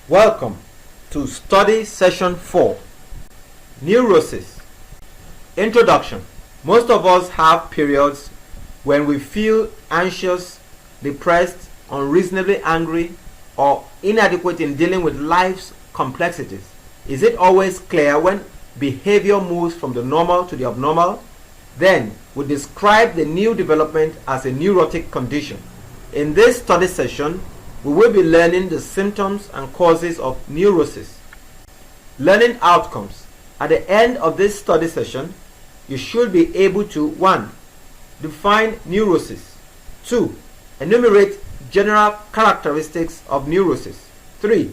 Welcome to study session 4, Neurosis. Introduction. Most of us have periods when we feel anxious, depressed, unreasonably angry, or inadequate in dealing with life's complexities. Is it always clear when behavior moves from the normal to the abnormal? Then we describe the new development as a neurotic condition. In this study session, we will be learning the symptoms and causes of neurosis. Learning outcomes. At the end of this study session, you should be able to 1. Define neurosis. 2. Enumerate general characteristics of neurosis. 3.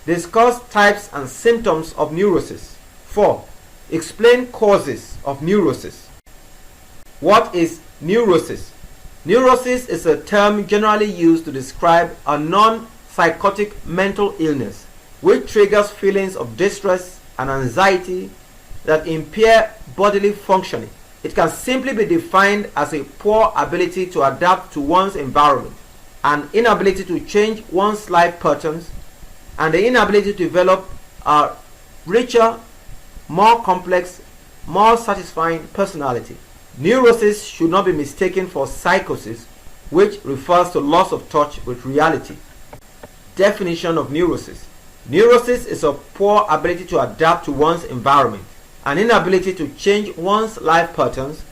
Discuss types and symptoms of neurosis. 4. Explain causes of neurosis. What is neurosis? Neurosis is a term generally used to describe a non-psychotic mental illness which triggers feelings of distress and anxiety that impair bodily functioning. It can simply be defined as a poor ability to adapt to one's environment, an inability to change one's life patterns, and the inability to develop a richer, more complex, more satisfying personality. Neurosis should not be mistaken for psychosis, which refers to loss of touch with reality. Definition of neurosis. Neurosis is a poor ability to adapt to one's environment, an inability to change one's life patterns,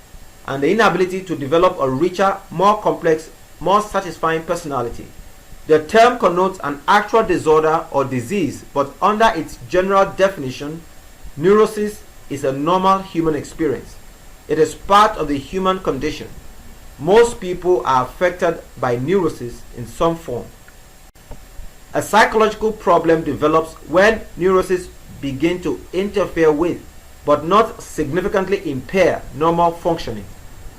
and the inability to develop a richer, more complex, more satisfying personality. The term connotes an actual disorder or disease, but under its general definition, neurosis is a normal human experience. It is part of the human condition. Most people are affected by neurosis in some form. A psychological problem develops when neurosis begin to interfere with, but not significantly impair, normal functioning,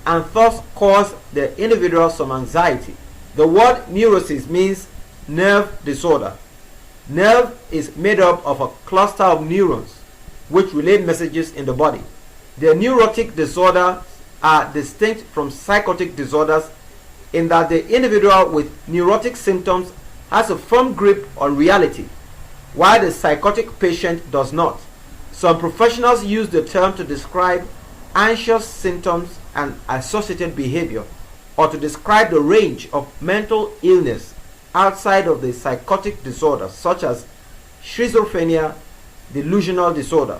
and thus cause the individual some anxiety. The word neurosis means nerve disorder. Nerve is made up of a cluster of neurons which relay messages in the body. The neurotic disorders are distinct from psychotic disorders in that the individual with neurotic symptoms has a firm grip on reality, while the psychotic patient does not. Some professionals use the term to describe anxious symptoms and associated behavior, or to describe the range of mental illness outside of the psychotic disorders, such as schizophrenia, delusional disorder.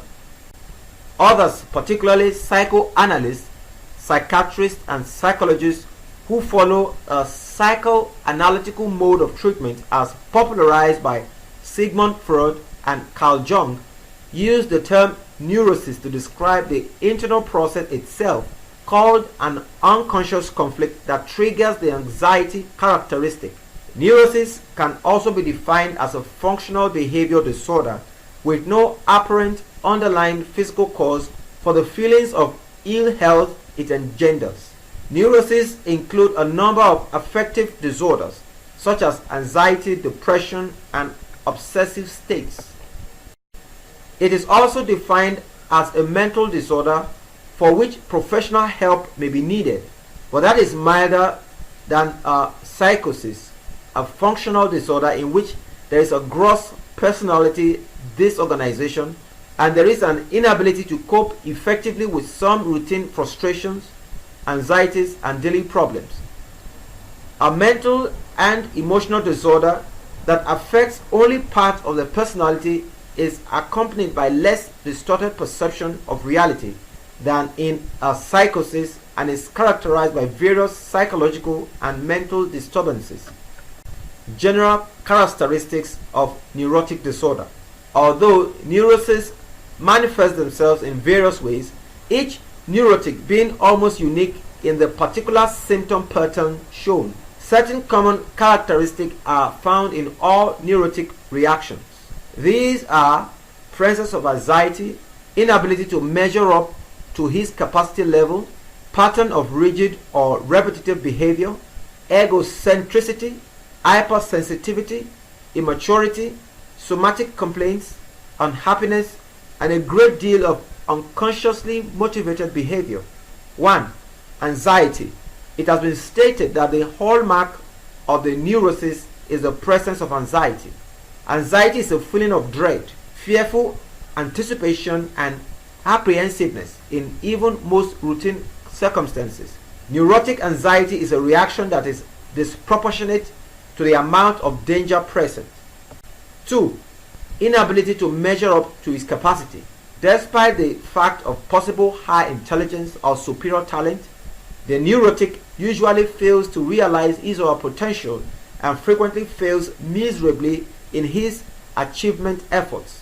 Others, particularly psychoanalysts, psychiatrists, and psychologists who follow a psychoanalytical mode of treatment as popularized by Sigmund Freud and Carl Jung, use the term neurosis to describe the internal process itself, called an unconscious conflict that triggers the anxiety characteristic. Neurosis can also be defined as a functional behavior disorder with no apparent underlying physical cause for the feelings of ill health it engenders. Neurosis include a number of affective disorders such as anxiety, depression, and obsessive states. It is also defined as a mental disorder for which professional help may be needed, but that is milder than a psychosis, a functional disorder in which there is a gross personality disorganization and there is an inability to cope effectively with some routine frustrations, anxieties, and daily problems. A mental and emotional disorder that affects only part of the personality is accompanied by less distorted perception of reality than in a psychosis and is characterized by various psychological and mental disturbances. General characteristics of neurotic disorder. Although neuroses manifest themselves in various ways, each neurotic being almost unique in the particular symptom pattern shown. Certain common characteristics are found in all neurotic reactions. These are presence of anxiety, inability to measure up to his capacity level, pattern of rigid or repetitive behavior, egocentricity, hypersensitivity, immaturity, somatic complaints, unhappiness, and a great deal of unconsciously motivated behavior. 1. Anxiety. It has been stated that the hallmark of the neurosis is the presence of anxiety. Anxiety is a feeling of dread, fearful anticipation, and apprehensiveness in even most routine circumstances. Neurotic anxiety is a reaction that is disproportionate to the amount of danger present. 2. Inability to measure up to his capacity. Despite the fact of possible high intelligence or superior talent, the neurotic usually fails to realize his or her potential and frequently fails miserably in his achievement efforts.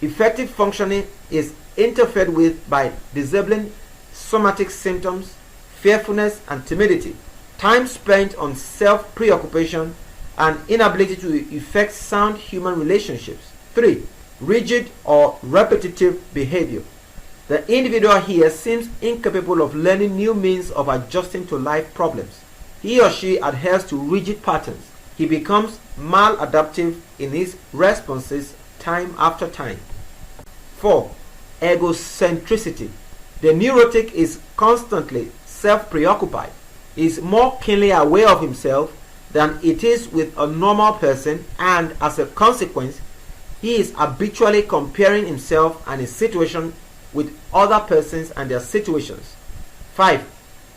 Effective functioning is interfered with by disabling somatic symptoms, fearfulness and timidity, time spent on self-preoccupation, and inability to effect sound human relationships. 3. Rigid or repetitive behavior. The individual here seems incapable of learning new means of adjusting to life problems. He or she adheres to rigid patterns. He becomes maladaptive in his responses time after time. 4. Egocentricity. The neurotic is constantly self-preoccupied. He is more keenly aware of himself than it is with a normal person, and as a consequence, he is habitually comparing himself and his situation with other persons and their situations. 5.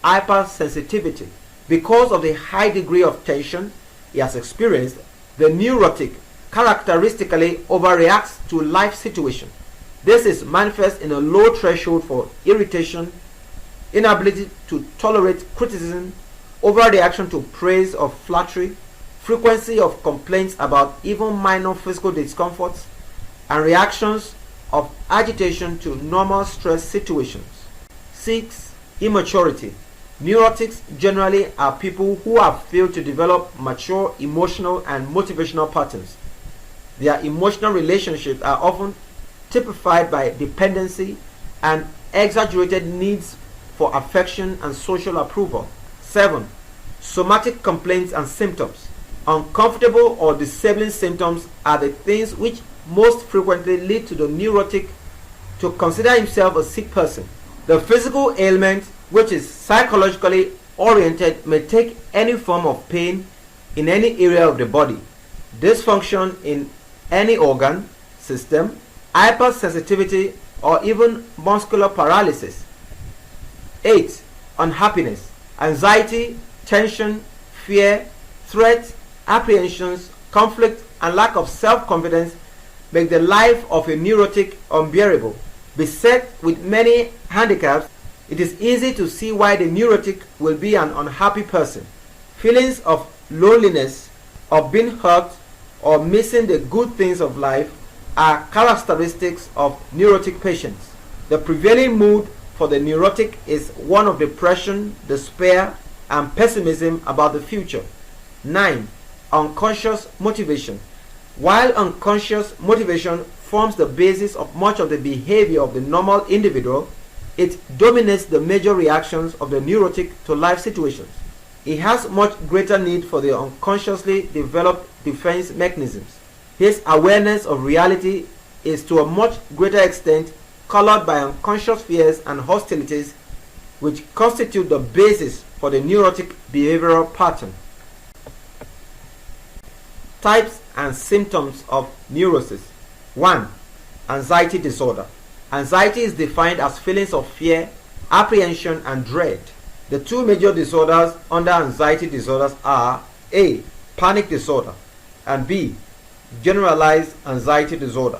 Hypersensitivity. Because of the high degree of tension he has experienced, the neurotic characteristically overreacts to life situations. This is manifest in a low threshold for irritation, inability to tolerate criticism, overreaction to praise or flattery, frequency of complaints about even minor physical discomforts, and reactions of agitation to normal stress situations. 6. Immaturity. Neurotics generally are people who have failed to develop mature emotional and motivational patterns. Their emotional relationships are often typified by dependency and exaggerated needs for affection and social approval. 7. Somatic complaints and symptoms. Uncomfortable or disabling symptoms are the things which most frequently lead to the neurotic to consider himself a sick person. The physical ailment, which is psychologically oriented, may take any form of pain in any area of the body, dysfunction in any organ system, hypersensitivity, or even muscular paralysis. 8. Unhappiness. Anxiety, tension, fear, threat, apprehensions, conflict, and lack of self-confidence make the life of a neurotic unbearable. Beset with many handicaps, it is easy to see why the neurotic will be an unhappy person. Feelings of loneliness, of being hurt, or missing the good things of life are characteristics of neurotic patients. The prevailing mood for the neurotic is one of depression, despair, and pessimism about the future. 9. Unconscious motivation. While unconscious motivation forms the basis of much of the behavior of the normal individual, it dominates the major reactions of the neurotic to life situations. He has much greater need for the unconsciously developed defense mechanisms. His awareness of reality is to a much greater extent colored by unconscious fears and hostilities, which constitute the basis for the neurotic behavioral pattern. Types and symptoms of neurosis. 1. Anxiety disorder. Anxiety is defined as feelings of fear, apprehension, and dread. The two major disorders under anxiety disorders are A. Panic disorder, and B. Generalized anxiety disorder.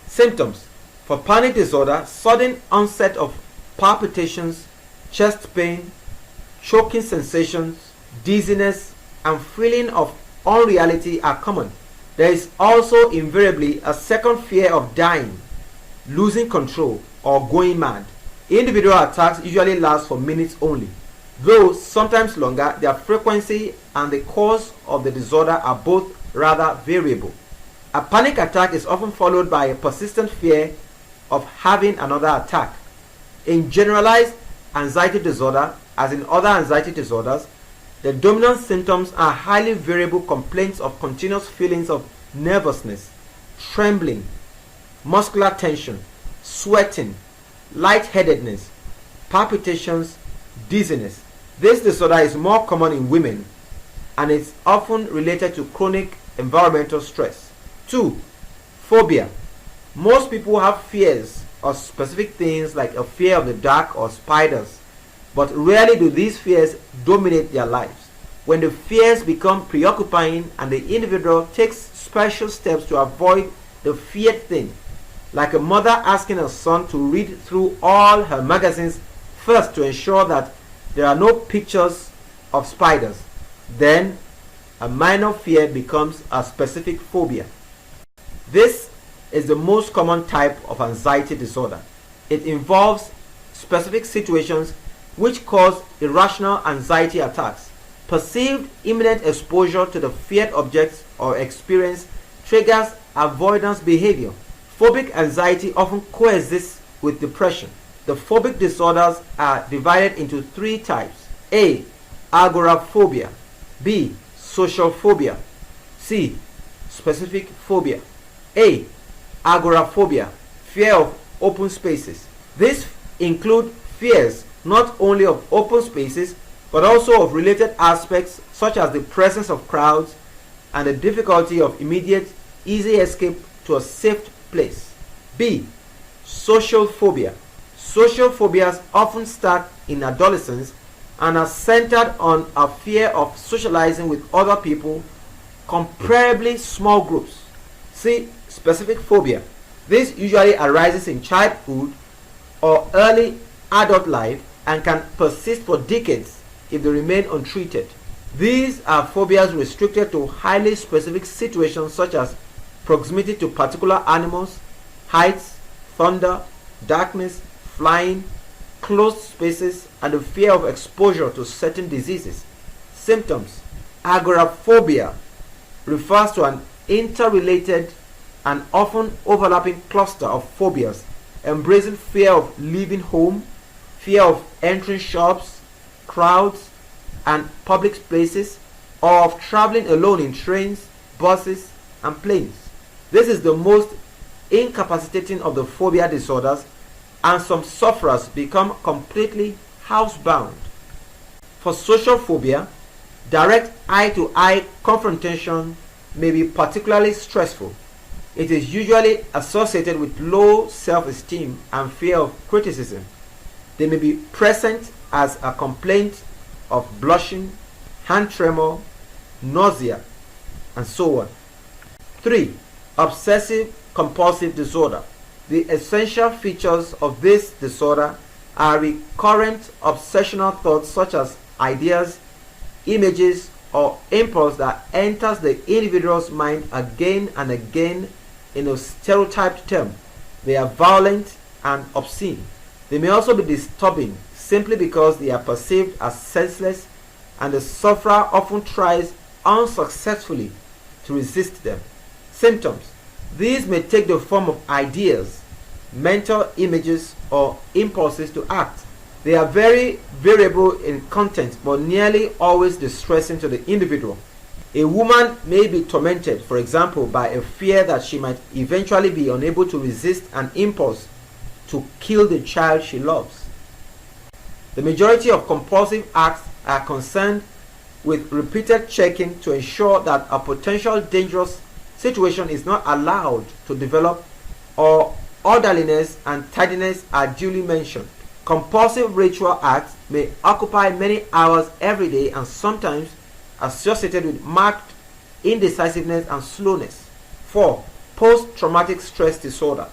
Symptoms. For panic disorder, sudden onset of palpitations, chest pain, choking sensations, dizziness, and feeling of unreality are common. There is also invariably a second fear of dying, losing control, or going mad. Individual attacks usually last for minutes only. Though sometimes longer, their frequency and the cause of the disorder are both rather variable. A panic attack is often followed by a persistent fear of having another attack. In generalized anxiety disorder, as in other anxiety disorders, the dominant symptoms are highly variable complaints of continuous feelings of nervousness, trembling, muscular tension, sweating, lightheadedness, palpitations, dizziness. This disorder is more common in women and is often related to chronic environmental stress. 2. Phobia. Most people have fears of specific things like a fear of the dark or spiders, but rarely do these fears dominate their lives. When the fears become preoccupying and the individual takes special steps to avoid the feared thing, like a mother asking her son to read through all her magazines first to ensure that there are no pictures of spiders, then a minor fear becomes a specific phobia. This is the most common type of anxiety disorder. It involves specific situations which cause irrational anxiety attacks. Perceived imminent exposure to the feared objects or experience triggers avoidance behavior. Phobic anxiety often coexists with depression. The phobic disorders are divided into 3 types. A. Agoraphobia. B. Social phobia. C. Specific phobia. A. Agoraphobia, fear of open spaces. These include fears not only of open spaces but also of related aspects such as the presence of crowds and the difficulty of immediate, easy escape to a safe place. B. Social phobia. Social phobias often start in adolescence and are centered on a fear of socializing with other people, comparably small groups. C. Specific phobia. This usually arises in childhood or early adult life and can persist for decades if they remain untreated. These are phobias restricted to highly specific situations such as proximity to particular animals, heights, thunder, darkness, flying, closed spaces, and the fear of exposure to certain diseases. Symptoms. Agoraphobia refers to an interrelated and often overlapping cluster of phobias embracing fear of leaving home, fear of entering shops, crowds, and public places, or of traveling alone in trains, buses, and planes. This is the most incapacitating of the phobia disorders, and some sufferers become completely housebound. For social phobia, direct eye-to-eye confrontation may be particularly stressful. It is usually associated with low self-esteem and fear of criticism. They may be present as a complaint of blushing, hand tremor, nausea, and so on. 3. Obsessive compulsive disorder. The essential features of this disorder are recurrent obsessional thoughts such as ideas, images, or impulse that enters the individual's mind again and again in a stereotyped term. They are violent and obscene. They may also be disturbing simply because they are perceived as senseless, and the sufferer often tries unsuccessfully to resist them. Symptoms. These may take the form of ideas, mental images, or impulses to act. They are very variable in content but nearly always distressing to the individual. A woman may be tormented, for example, by a fear that she might eventually be unable to resist an impulse to kill the child she loves. The majority of compulsive acts are concerned with repeated checking to ensure that a potential dangerous situation is not allowed to develop, or orderliness and tidiness are duly mentioned. Compulsive ritual acts may occupy many hours every day and sometimes associated with marked indecisiveness and slowness. 4. Post-traumatic stress disorder.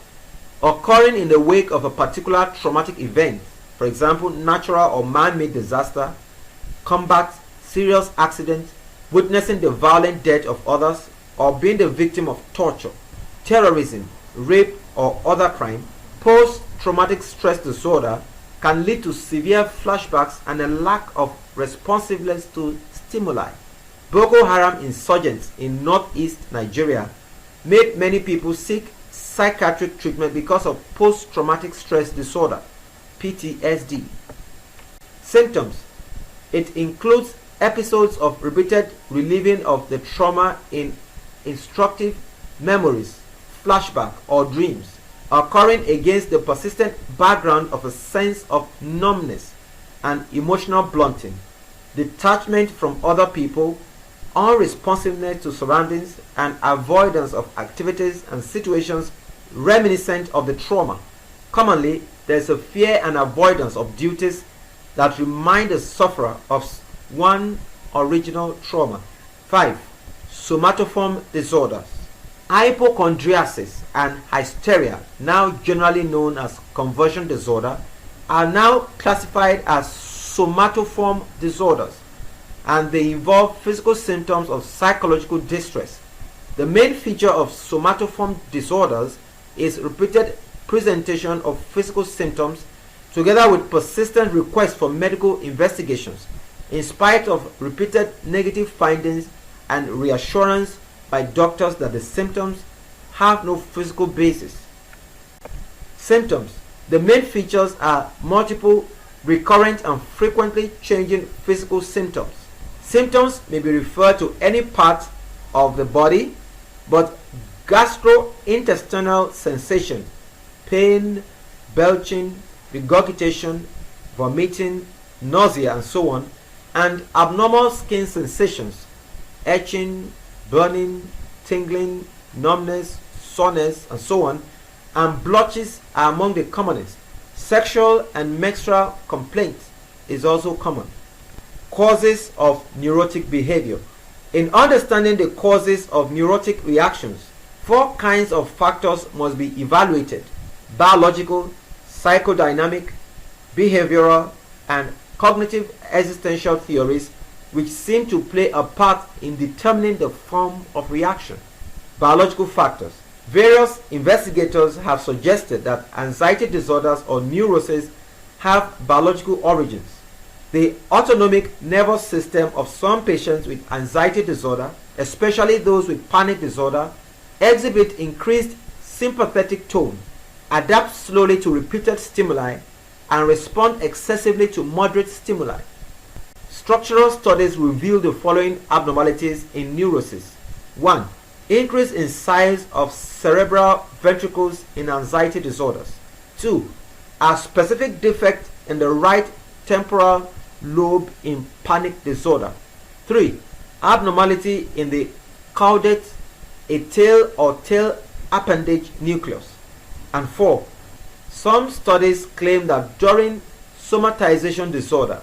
Occurring in the wake of a particular traumatic event, for example, natural or man-made disaster, combat, serious accident, witnessing the violent death of others, or being the victim of torture, terrorism, rape, or other crime. Post-traumatic stress disorder can lead to severe flashbacks and a lack of responsiveness to stimuli. Boko Haram insurgents in northeast Nigeria made many people seek psychiatric treatment because of post-traumatic stress disorder, PTSD. Symptoms. It includes episodes of repeated reliving of the trauma in instructive memories, flashback, or dreams, occurring against the persistent background of a sense of numbness and emotional blunting, detachment from other people, unresponsiveness to surroundings, and avoidance of activities and situations reminiscent of the trauma. Commonly, there is a fear and avoidance of duties that remind the sufferer of one original trauma. 5. Somatoform disorders. Hypochondriasis and hysteria, now generally known as conversion disorder, are now classified as somatoform disorders, and they involve physical symptoms of psychological distress. The main feature of somatoform disorders is repeated presentation of physical symptoms together with persistent requests for medical investigations, in spite of repeated negative findings and reassurance by doctors that the symptoms have no physical basis. Symptoms. The main features are multiple, recurrent, and frequently changing physical symptoms. Symptoms may be referred to any part of the body, but gastrointestinal sensation, pain, belching, regurgitation, vomiting, nausea, and so on, and abnormal skin sensations, itching, burning, tingling, numbness, soreness, and so on, and blotches are among the commonest. Sexual and menstrual complaints is also common. Causes of neurotic behavior. In understanding the causes of neurotic reactions, 4 kinds of factors must be evaluated: biological, psychodynamic, behavioral, and cognitive existential theories, which seem to play a part in determining the form of reaction. Biological factors. Various investigators have suggested that anxiety disorders or neuroses have biological origins. The autonomic nervous system of some patients with anxiety disorder, especially those with panic disorder, exhibit increased sympathetic tone, adapt slowly to repeated stimuli, and respond excessively to moderate stimuli. Structural studies reveal the following abnormalities in neuroses. 1. Increase in size of cerebral ventricles in anxiety disorders. 2. A specific defect in the right temporal lobe in panic disorder. 3. Abnormality in the caudate, a tail or tail appendage nucleus. And 4. Some studies claim that during somatization disorder,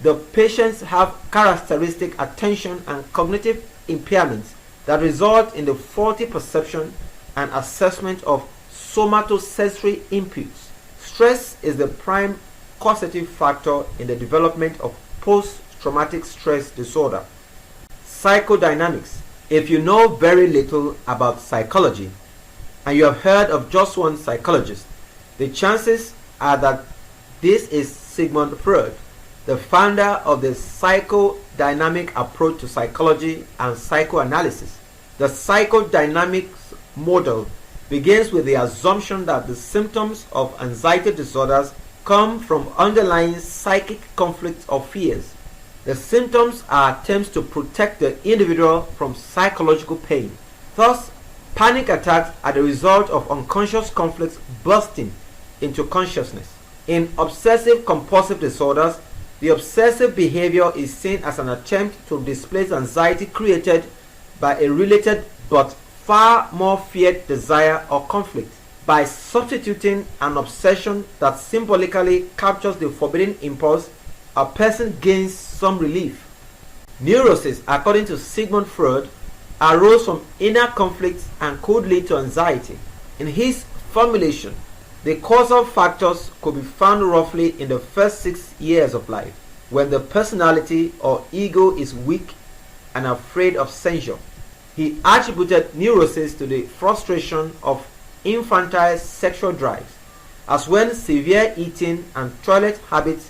the patients have characteristic attention and cognitive impairments that result in the faulty perception and assessment of somatosensory inputs. Stress is the prime causative factor in the development of post-traumatic stress disorder. Psychodynamics. If you know very little about psychology and you have heard of just one psychologist, the chances are that this is Sigmund Freud, the founder of the psychodynamic approach to psychology and psychoanalysis. The psychodynamics model begins with the assumption that the symptoms of anxiety disorders come from underlying psychic conflicts or fears. The symptoms are attempts to protect the individual from psychological pain. Thus, panic attacks are the result of unconscious conflicts bursting into consciousness. In obsessive compulsive disorders, the obsessive behavior is seen as an attempt to displace anxiety created by a related but far more feared desire or conflict. By substituting an obsession that symbolically captures the forbidden impulse, a person gains some relief. Neuroses, according to Sigmund Freud, arose from inner conflicts and could lead to anxiety. In his formulation, the causal factors could be found roughly in the first 6 years of life, when the personality or ego is weak and afraid of censure. He attributed neuroses to the frustration of infantile sexual drives, as when severe eating and toilet habits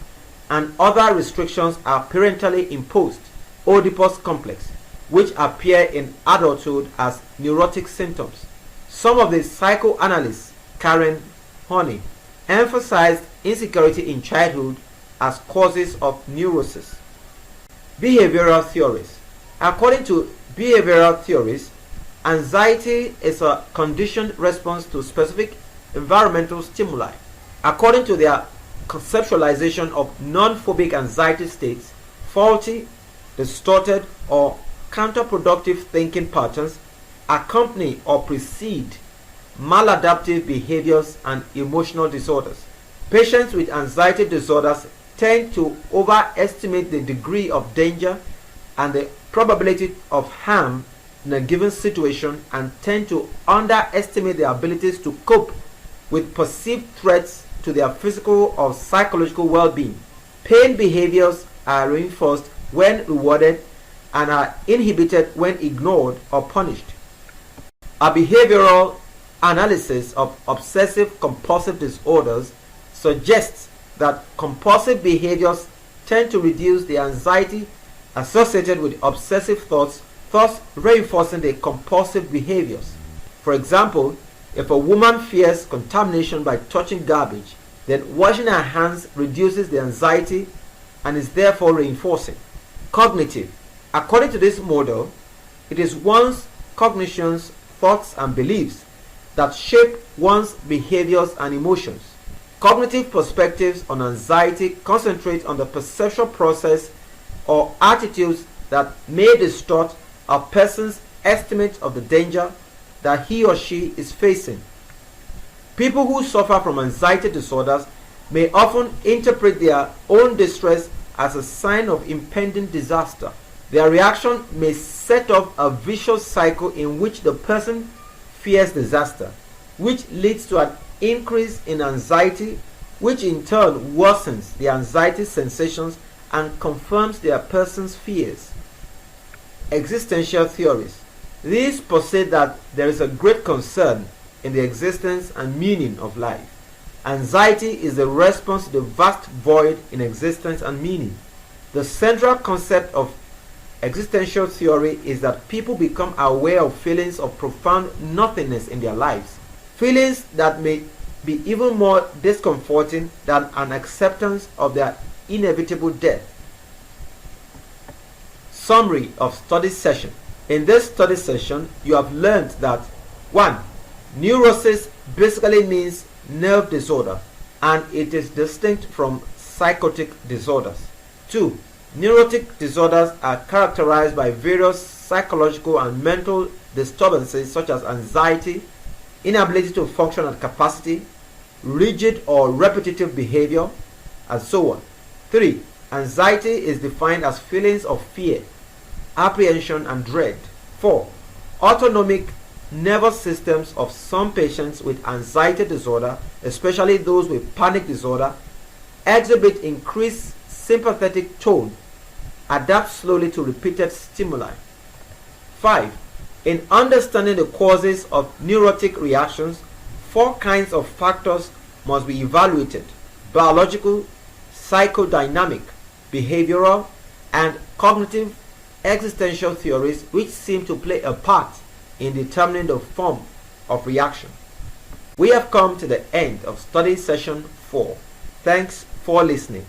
and other restrictions are parentally imposed. Oedipus complex, which appear in adulthood as neurotic symptoms. Some of the psychoanalysts, Karen Horney, emphasized insecurity in childhood as causes of neurosis. Behavioral theories. According to behavioral theories, anxiety is a conditioned response to specific environmental stimuli. According to their conceptualization of non-phobic anxiety states, faulty, distorted, or counterproductive thinking patterns accompany or precede maladaptive behaviors and emotional disorders. Patients with anxiety disorders tend to overestimate the degree of danger and the probability of harm in a given situation and tend to underestimate their abilities to cope with perceived threats to their physical or psychological well-being. Pain behaviors are reinforced when rewarded and are inhibited when ignored or punished. A behavioral analysis of obsessive compulsive disorders suggests that compulsive behaviors tend to reduce the anxiety associated with obsessive thoughts, thus reinforcing the compulsive behaviors. For example, if a woman fears contamination by touching garbage, then washing her hands reduces the anxiety and is therefore reinforcing. Cognitive. According to this model, it is one's cognitions, thoughts, and beliefs that shape one's behaviors and emotions. Cognitive perspectives on anxiety concentrate on the perceptual process or attitudes that may distort a person's estimate of the danger that he or she is facing. People who suffer from anxiety disorders may often interpret their own distress as a sign of impending disaster. Their reaction may set off a vicious cycle in which the person fears disaster, which leads to an increase in anxiety, which in turn worsens the anxiety sensations and confirms their person's fears. Existential theories. These posit that there is a great concern in the existence and meaning of life. Anxiety is a response to the vast void in existence and meaning. The central concept of existential theory is that people become aware of feelings of profound nothingness in their lives, feelings that may be even more discomforting than an acceptance of their inevitable death. Summary of study session. In this study session, you have learned that 1. Neurosis basically means nerve disorder, and it is distinct from psychotic disorders. 2. Neurotic disorders are characterized by various psychological and mental disturbances such as anxiety, inability to function at capacity, rigid or repetitive behavior, and so on. 3. Anxiety is defined as feelings of fear, apprehension, and dread. 4. Autonomic nervous systems of some patients with anxiety disorder, especially those with panic disorder, exhibit increased sympathetic tone, adapt slowly to repeated stimuli. 5. In understanding the causes of neurotic reactions, 4 kinds of factors must be evaluated: biological, psychodynamic, behavioral, and cognitive existential theories, which seem to play a part in determining the form of reaction. We have come to the end of study session 4. Thanks for listening.